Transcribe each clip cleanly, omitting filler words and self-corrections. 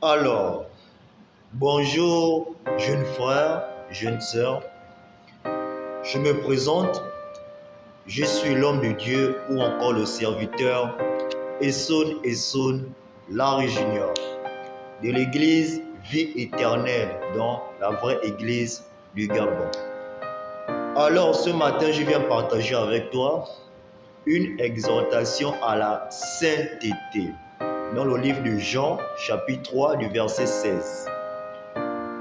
Alors, bonjour, jeunes frères, jeunes sœurs. Je me présente, je suis l'homme de Dieu ou encore le serviteur Esson Larry Junior de l'église Vie éternelle dans la vraie église du Gabon. Alors, ce matin, je viens partager avec toi une exhortation à la sainteté dans le livre de Jean, chapitre 3, du verset 16.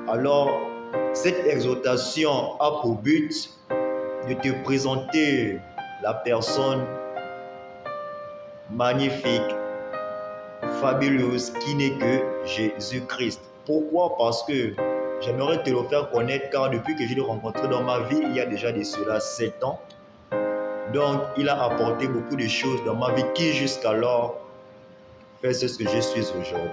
Alors, cette exhortation a pour but de te présenter la personne magnifique, fabuleuse qui n'est que Jésus-Christ. Pourquoi? Parce que j'aimerais te le faire connaître, car depuis que je l'ai rencontré dans ma vie, il y a déjà de cela 7 ans. Donc, il a apporté beaucoup de choses dans ma vie qui jusqu'alors fait ce que je suis aujourd'hui.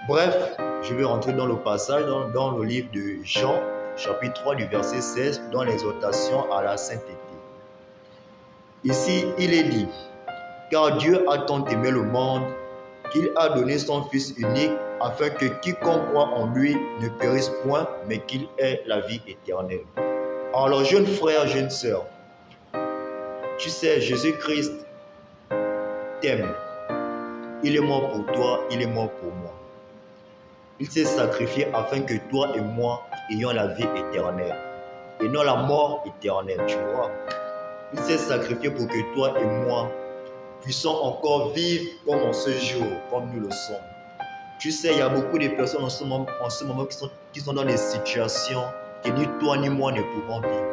Bref, je vais rentrer dans le passage, dans le livre de Jean, chapitre 3 du verset 16, dans l'exhortation à la sainteté. Ici, il est dit, car Dieu a tant aimé le monde qu'il a donné son Fils unique afin que quiconque croit en lui ne périsse point, mais qu'il ait la vie éternelle. Alors, jeunes frères, jeunes sœurs, tu sais, Jésus-Christ t'aime. Il est mort pour toi, il est mort pour moi. Il s'est sacrifié afin que toi et moi ayons la vie éternelle et non la mort éternelle, tu vois. Il s'est sacrifié pour que toi et moi puissions encore vivre comme en ce jour, comme nous le sommes. Tu sais, il y a beaucoup de personnes en ce moment qui sont dans des situations que ni toi ni moi ne pouvons vivre.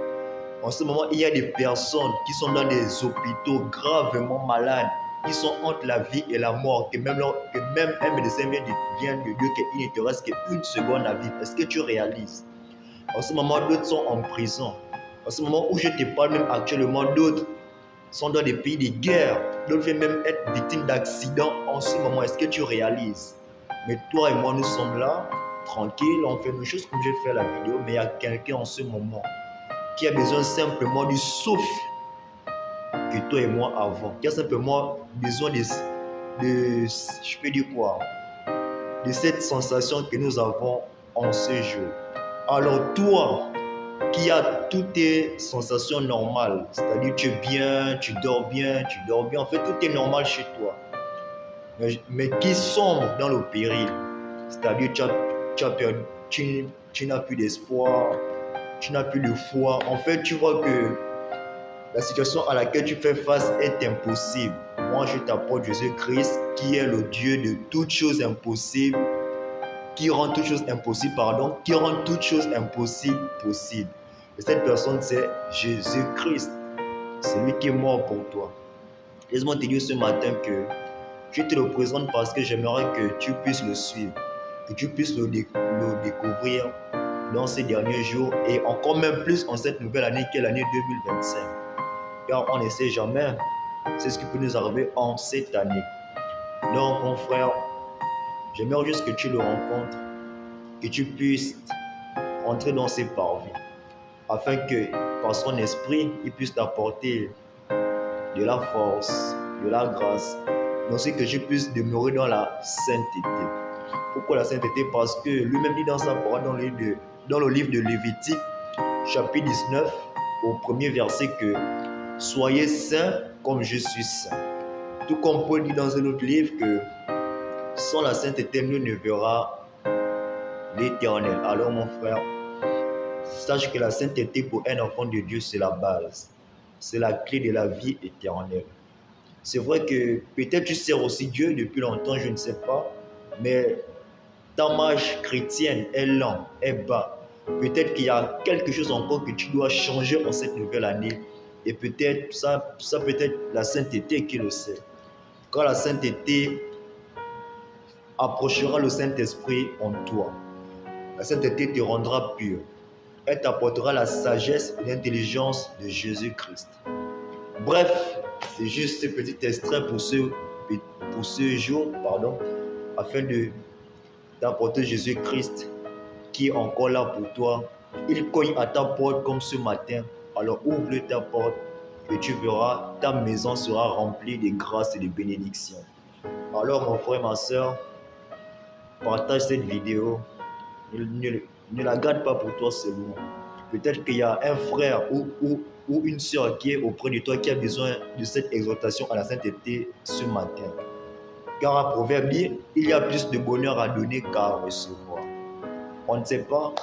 En ce moment, il y a des personnes qui sont dans des hôpitaux gravement malades, qui sont entre la vie et la mort, que même un médecin vient de dire qu'il ne te reste qu'une seconde à vivre. Est-ce que tu réalises? En ce moment, d'autres sont en prison. En ce moment où je te parle même actuellement, d'autres sont dans des pays de guerre. D'autres viennent même être victimes d'accidents en ce moment. Est-ce que tu réalises? Mais toi et moi, nous sommes là, tranquilles, on fait nos choses comme j'ai fait la vidéo, mais il y a quelqu'un en ce moment qui a besoin simplement du souffle que toi et moi avons, qui a simplement besoin je peux dire quoi, de cette sensation que nous avons en ce jour. Alors toi, qui as toutes tes sensations normales, c'est-à-dire tu es bien, tu dors bien, en fait tout est normal chez toi, mais qui sombre dans le péril, c'est-à-dire tu n'as plus d'espoir, tu n'as plus de foi. En fait, tu vois que la situation à laquelle tu fais face est impossible. Moi, je t'apporte Jésus-Christ, qui est le Dieu de toutes choses impossibles, qui rend toutes choses impossibles, qui rend toutes choses impossibles possibles. Et cette personne, c'est Jésus-Christ. C'est lui qui est mort pour toi. Laisse-moi te dire ce matin que je te le présente parce que j'aimerais que tu puisses le suivre, que tu puisses le découvrir dans ces derniers jours et encore même plus en cette nouvelle année qui est l'année 2025. Car on ne sait jamais, c'est ce qui peut nous arriver en cette année. Donc mon frère, j'aimerais juste que tu le rencontres, que tu puisses entrer dans ses parvis, afin que par son esprit, il puisse t'apporter de la force, de la grâce, mais aussi que je puisse demeurer dans la sainteté. Pourquoi la sainteté? Parce que lui-même dit dans sa parole, dans le livre de Lévitique, chapitre 19, au premier verset, que soyez saints comme je suis saint. Tout comme Paul dit dans un autre livre que sans la sainteté, nous ne verrons l'Éternel. Alors mon frère, sache que la sainteté pour un enfant de Dieu, c'est la base. C'est la clé de la vie éternelle. C'est vrai que peut-être tu sers aussi Dieu depuis longtemps, je ne sais pas, mais ta marche chrétienne est lente, est bas. Peut-être qu'il y a quelque chose encore que tu dois changer en cette nouvelle année. Et peut-être, ça peut être la sainteté qui le sait. Quand la sainteté approchera le Saint-Esprit en toi, la sainteté te rendra pur. Elle t'apportera la sagesse et l'intelligence de Jésus-Christ. Bref, c'est juste ce petit extrait pour ce jour, afin de t'apporter Jésus-Christ qui est encore là pour toi. Il cogne à ta porte comme ce matin. Alors ouvre ta porte et tu verras, ta maison sera remplie de grâce et de bénédictions. Alors mon frère, ma soeur, partage cette vidéo. Ne la garde pas pour toi seulement. Peut-être qu'il y a un frère ou une soeur qui est auprès de toi qui a besoin de cette exhortation à la sainteté ce matin. Car à Proverbe dit, il y a plus de bonheur à donner qu'à recevoir. On ne sait pas.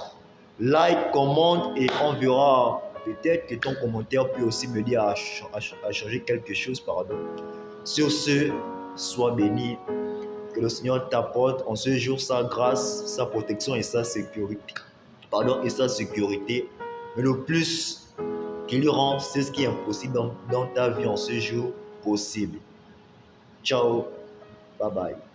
Like, commente et on verra. Peut-être que ton commentaire peut aussi m'aider à changer quelque chose. Sur ce, sois béni. Que le Seigneur t'apporte en ce jour sa grâce, sa protection et sa sécurité. Mais le plus qu'il lui rend, c'est ce qui est impossible dans ta vie en ce jour possible. Ciao, bye bye.